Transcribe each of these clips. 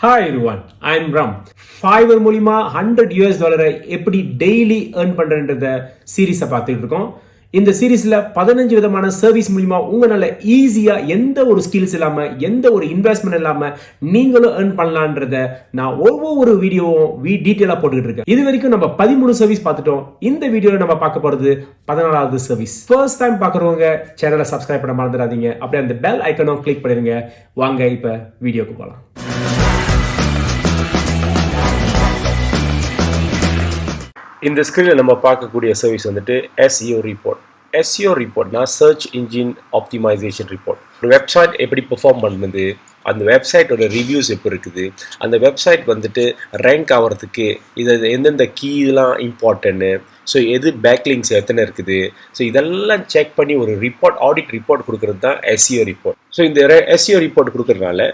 Hi everyone, I'm Raam. Fiverr மூலமா $100 எப்படி daily earn பண்றதுன்ற சீரிஸை பார்த்துட்டு இருக்கோம். இந்த சீரிஸ்ல 15 விதமான சர்வீஸ் மூலமா உங்களால ஈஸியா எந்த ஒரு ஸ்கில்ஸ் இல்லாம எந்த ஒரு இன்வெஸ்ட்மெண்ட் இல்லாம நீங்களும் earn பண்ணலாம்ன்றத நான் ஒவ்வொரு வீடியோவும் டீடைலா போட்டுக்கிட்டு இருக்கேன். இது வரைக்கும் நம்ம 13 சர்வீஸ் பார்த்துட்டோம். இந்த வீடியோல நம்ம பார்க்க போறது 14வது சர்வீஸ். ஃபர்ஸ்ட் டைம் பார்க்கறவங்க சேனலை சப்ஸ்கிரைப் பண்ண மறந்துடாதீங்க. அப்படியே அந்த பெல் ஐகானும் கிளிக் பண்ணிருங்க. வாங்க இப்ப வீடியோக்கு போலாம். இந்த ஸ்கிரீனில் நம்ம பார்க்கக்கூடிய சர்வீஸ் வந்துட்டு SEO Report. SEO Reportனா சர்ச் இன்ஜின் ஆப்டிமைசேஷன் ரிப்போர்ட். ஒரு வெப்சைட் எப்படி பெர்ஃபார்ம் பண்ணுது, அந்த வெப்சைட்டோட ரிவ்யூஸ் எப்படி இருக்குது, அந்த வெப்சைட் வந்துட்டு ரேங்க் ஆகிறதுக்கு இது எந்தெந்த கீலாம் இம்பார்ட்டன்ட்டு, ஸோ எது பேக்லிங்ஸ் எத்தனை இருக்குது, ஸோ இதெல்லாம் செக் பண்ணி ஒரு ரிப்போர்ட் ஆடிட் ரிப்போர்ட் கொடுக்குறது தான் SEO Report. ஸோ இந்த SEO ரிப்போர்ட் கொடுக்குறதுனால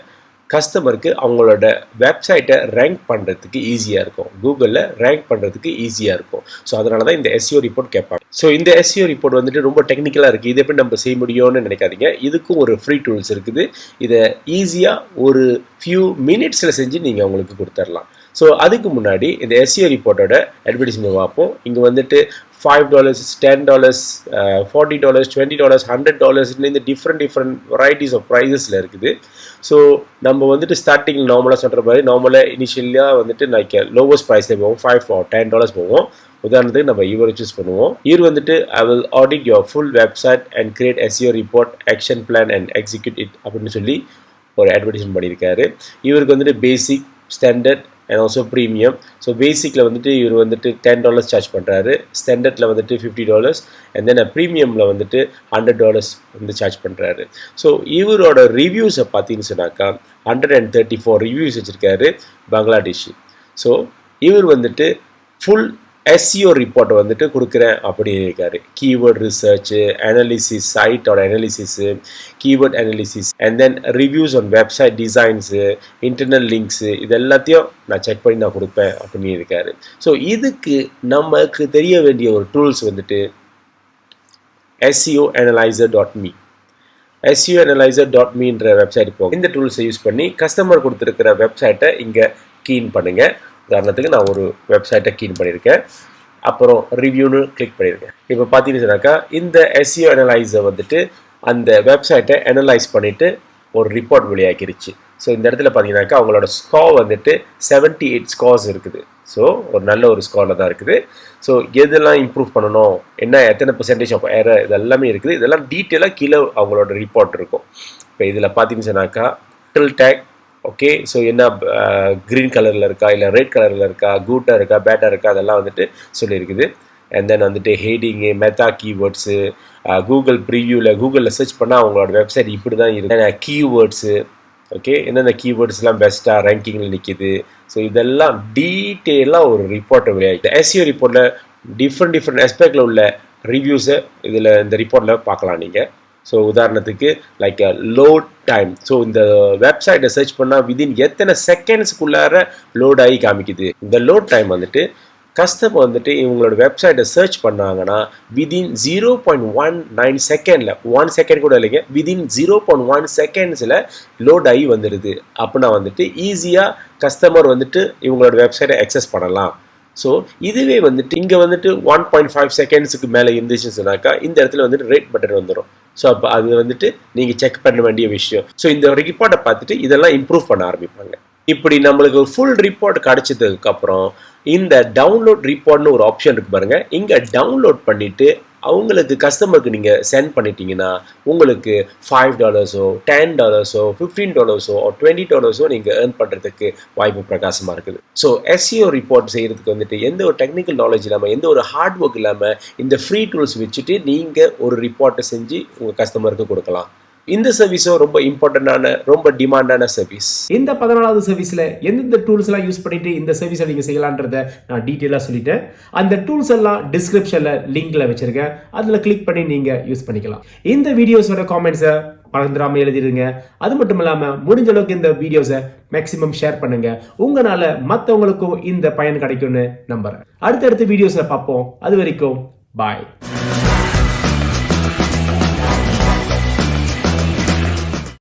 கஸ்டமருக்கு அவங்களோட வெப்சைட்டை ரேங்க் பண்ணுறதுக்கு ஈஸியாக இருக்கும், கூகுளில் ரேங்க் பண்ணுறதுக்கு ஈஸியாக இருக்கும். ஸோ அதனால தான் இந்த SEO ரிப்போர்ட் கேட்பாங்க. ஸோ இந்த SEO ரிப்போர்ட் வந்துட்டு ரொம்ப டெக்னிக்கலாக இருக்குது. இதை எப்படி நம்ம செய்ய முடியும்னு நினைக்காதீங்க. இதுக்கும் ஒரு ஃப்ரீ டூல்ஸ் இருக்குது. இதை ஈஸியாக ஒரு ஃபியூ மினிட்ஸில் செஞ்சு நீங்கள் அவங்களுக்கு கொடுத்துடலாம். ஸோ அதுக்கு முன்னாடி இந்த SEO ரிப்போர்ட்டோட அட்வர்டைஸ்மெண்ட் பார்ப்போம். இங்கே வந்துட்டு $5, $10, $40, $20, $100 இந்த டிஃப்ரெண்ட் வெரைட்டிஸ் ஆஃப் ப்ரைஸஸில் இருக்குது. ஸோ நம்ம வந்துட்டு ஸ்டார்டிங் நார்மலாக சொல்கிற மாதிரி நார்மலாக இனிஷியலாக வந்துட்டு நான் லோவஸ்ட் ப்ரைஸில் போவோம், $5 or $10 போவோம். உதாரணத்துக்கு நம்ம இவரை சூஸ் பண்ணுவோம். இவர் வந்துட்டு I will audit your full website and create SEO report, action plan and execute it அப்படின்னு சொல்லி ஒரு அட்வர்டைஸ்மெண்ட் பண்ணியிருக்காரு. இவருக்கு வந்துட்டு basic, standard and also premium. So பேசிக்கில் வந்துட்டு இவர் வந்துட்டு $10 சார்ஜ் பண்ணுறாரு, ஸ்டாண்டர்டில் வந்துட்டு $50 அண்ட் தென் ப்ரீமியமில் வந்துட்டு $100 வந்து சார்ஜ் பண்ணுறாரு. ஸோ இவரோட ரிவ்யூஸை பார்த்தீங்கன்னு சொன்னாக்கா 134 ரிவ்யூஸ் வச்சுருக்காரு பங்களாதேஷ். ஸோ இவர் வந்துட்டு ஃபுல் SEO ரிப்போர்ட்டை வந்துட்டு கொடுக்குறேன் அப்படின்னு இருக்காரு. கீவேர்ட் ரிசர்ச்சு, அனாலிசிஸ், சைட்டோட analysis, keyword analysis and then reviews on website designs, internal links, இது எல்லாத்தையும் நான் செக் பண்ணி நான் கொடுப்பேன் அப்படின்னு இருக்காரு. ஸோ இதுக்கு நமக்கு தெரிய வேண்டிய ஒரு டூல்ஸ் வந்துட்டு SEOanalyzer.me. SEOanalyzer.meன்ற வெப்சைட் போகும். இந்த டூல்ஸை யூஸ் பண்ணி கஸ்டமர் கொடுத்துருக்கிற வெப்சைட்டை இங்கே கீன் பண்ணுங்கள். உதாரணத்துக்கு நான் ஒரு வெப்சைட்டை கீன் பண்ணியிருக்கேன், அப்புறம் ரிவ்யூன்னு கிளிக் பண்ணியிருக்கேன். இப்போ பார்த்தீங்கன்னு சொன்னாக்கா இந்த SEO அனலைசர் வந்துட்டு அந்த வெப்சைட்டை அனலைஸ் பண்ணிவிட்டு ஒரு ரிப்போர்ட் வெளியாக்கிருச்சு. ஸோ இந்த இடத்துல பார்த்தீங்கன்னாக்கா அவங்களோட ஸ்கோர் வந்துட்டு 78 ஸ்கோர்ஸ் இருக்குது. ஸோ ஒரு நல்ல ஒரு ஸ்கோரில் தான் இருக்குது. ஸோ எதெல்லாம் இம்ப்ரூவ் பண்ணணும், என்ன எத்தனை % ஆஃப் எரர், இதெல்லாமே இருக்குது. இதெல்லாம் டீட்டெயிலாக கீழே அவங்களோட ரிப்போர்ட் இருக்கும். இப்போ இதில் பார்த்தீங்கன்னு சொன்னாக்கா டில் டேக், ஓகே, ஸோ என்ன க்ரீன் கலரில் இருக்கா, இல்லை ரெட் கலரில் இருக்கா, கூட்டாக இருக்கா, பேட்டாக இருக்கா, அதெல்லாம் வந்துட்டு சொல்லியிருக்குது. அண்ட் தென் வந்துட்டு ஹெடிங்கு, மெத்தா கீவேர்ட்ஸு, கூகுள் கூகுளில் சர்ச் பண்ணால் அவங்களோட வெப்சைட் இப்படி தான் இருக்குது. கீவேர்ட்ஸு, ஓகே, எந்தெந்த கீவேர்ட்ஸ்லாம் பெஸ்ட்டாக ரேங்கிங்கில் நிற்கிது. ஸோ இதெல்லாம் டீட்டெயிலாக ஒரு ரிப்போர்ட்டை வெளியாகிட்டு SEO ரிப்போர்ட்டில் டிஃப்ரெண்ட் ஆஸ்பெக்டில் உள்ள ரிவ்யூஸை இதில் இந்த ரிப்போர்ட்டில் பார்க்கலாம் நீங்கள். ஸோ உதாரணத்துக்கு லைக் லோட் டைம். ஸோ இந்த வெப்சைட்டை சர்ச் பண்ணால் விதின் எத்தனை செகண்ட்ஸ்க்குள்ளார லோட் ஆகி காமிக்குது. இந்த லோட் டைம் வந்துட்டு கஸ்டமர் வந்துட்டு இவங்களோட வெப்சைட்டை சர்ச் பண்ணாங்கன்னா விதின் 0.19 செகண்டில், 1 செகண்ட் கூட இல்லைங்க, விதின் 0.1 செகண்ட்ஸில் லோட் ஆகி வந்துடுது. அப்படின்னா வந்துட்டு ஈஸியாக கஸ்டமர் வந்துட்டு இவங்களோட வெப்சைட்டை அக்சஸ் பண்ணலாம். ஸோ இதுவே வந்துட்டு இங்கே வந்துட்டு 1.5 செகண்ட்ஸுக்கு மேலே இருந்துச்சுன்னு சொன்னாக்கா இந்த இடத்துல வந்துட்டு ரேட் பட்டன் வந்துடும். ஸோ அப்போ அது வந்துட்டு நீங்கள் செக் பண்ண வேண்டிய விஷயம். ஸோ இந்த ரிப்போர்ட்டை பார்த்துட்டு இதெல்லாம் இம்ப்ரூவ் பண்ண ஆரம்பிப்பாங்க. இப்படி நம்மளுக்கு ஒரு ஃபுல் ரிப்போர்ட் கிடைச்சதுக்கப்புறம் இந்த டவுன்லோட் ரிப்போர்ட்னு ஒரு ஆப்ஷன் இருக்குது பாருங்கள். இங்கே டவுன்லோட் பண்ணிவிட்டு அவங்களுக்கு கஸ்டமருக்கு நீங்கள் சென்ட் பண்ணிட்டீங்கன்னா உங்களுக்கு $5, $10, $15 or $20 நீங்கள் ஏர்ன் பண்ணுறதுக்கு வாய்ப்பு பிரகாசமாக இருக்குது. ஸோ SEO ரிப்போர்ட் செய்கிறதுக்கு வந்துட்டு எந்த ஒரு டெக்னிக்கல் நாலேஜ் இல்லாமல், எந்த ஒரு ஹார்ட் ஒர்க் இல்லாமல் இந்த ஃப்ரீ டூல்ஸ் வச்சுட்டு நீங்கள் ஒரு ரிப்போர்ட்டை செஞ்சு உங்கள் கஸ்டமருக்கு கொடுக்கலாம். இந்த சர்வீஸும் ரொம்ப இம்பார்ட்டன்டான, ரொம்ப டிமாண்டான சர்வீஸ். இந்த 14வது சர்வீஸ்ல எந்தெந்த டூல்ஸ் எல்லாம் யூஸ் பண்ணிட்டு இந்த சர்வீஸை நீங்க செய்யலான்றத நான் டீட்டெயிலா சொல்லிட்டேன். அந்த டூல்ஸ் எல்லாம் டிஸ்கிரிப்ஷன்ல லிங்க்ல வச்சிருக்கேன், அதுல கிளிக் பண்ணி நீங்க யூஸ் பண்ணிக்கலாம். இந்த வீடியோஸோட காமெண்ட்ஸை மறந்துடாம எழுதிடுங்க. அது மட்டும் இல்லாம முடிஞ்ச அளவுக்கு இந்த வீடியோஸை மேக்ஸிமம் ஷேர் பண்ணுங்க. உங்களால மற்றவங்களுக்கும் இந்த பயன் கிடைக்கும்னு நம்புறேன். அடுத்தடுத்த வீடியோஸ்ல பார்ப்போம். அது வரைக்கும் பாய்.